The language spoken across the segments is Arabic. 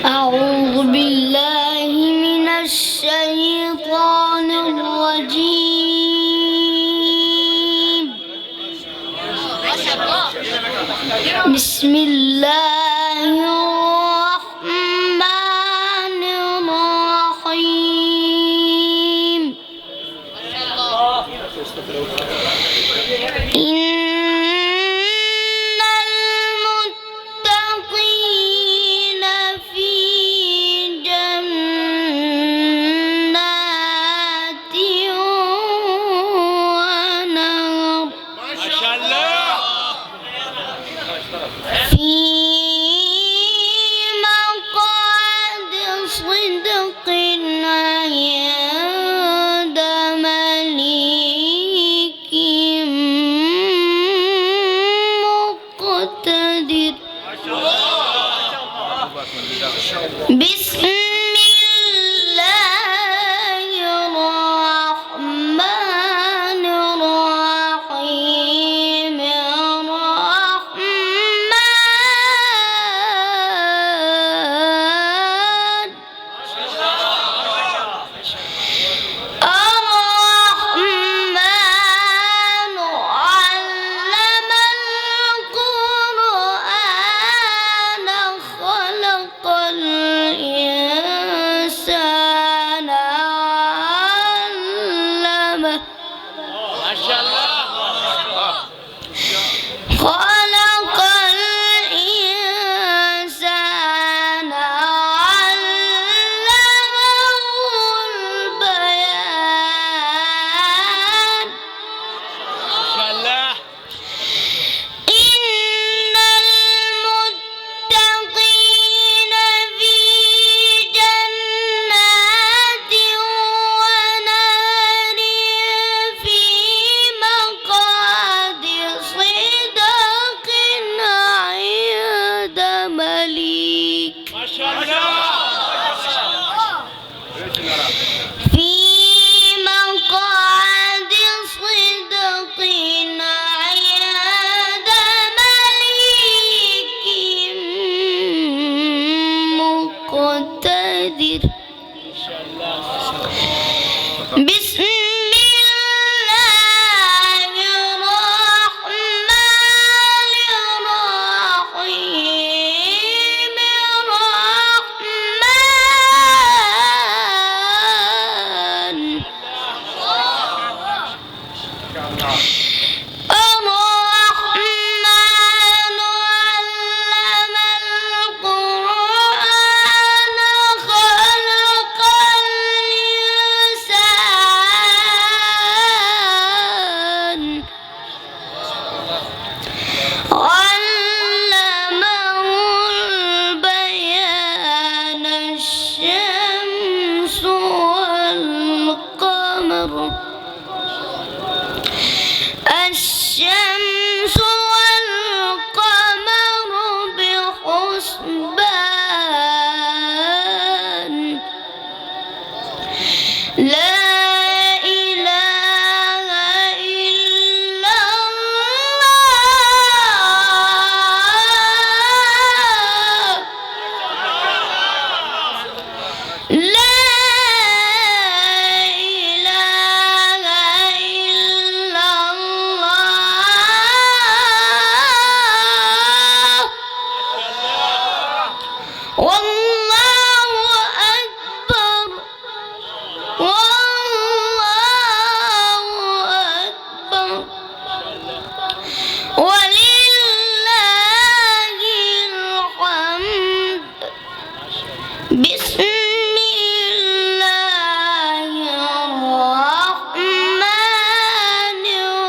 أعوذ بالله من الشيطان الرجيم. بسم الله الرحمن الرحيم. بسم الله الرحمن الرحيم. خلق الإنسان علمه البيان. إن المتقين في جنات ونهر في مقعد صدق عند مليك. في مقعد صدق عند مليك مقتدر. بسم الله الرحمن الرحيم. الرحمن علم القرآن خلق الإنسان علمه البيان. الشمس والقمر بحسبان. لا إله إلا الله. لا إله إلا الله. والله أكبر. والله أكبر. ولله الحمد. بسم الله الرحمن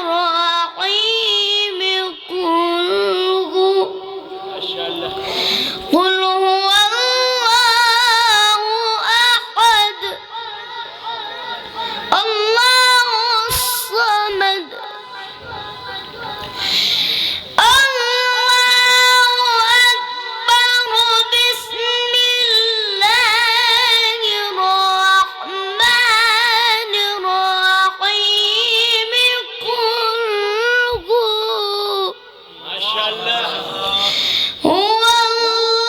الرحيم. قل هو الله أحد الله الصمد. الله أكبر. بسم الله الرحمن الرحيم. قل هو الله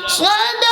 صدق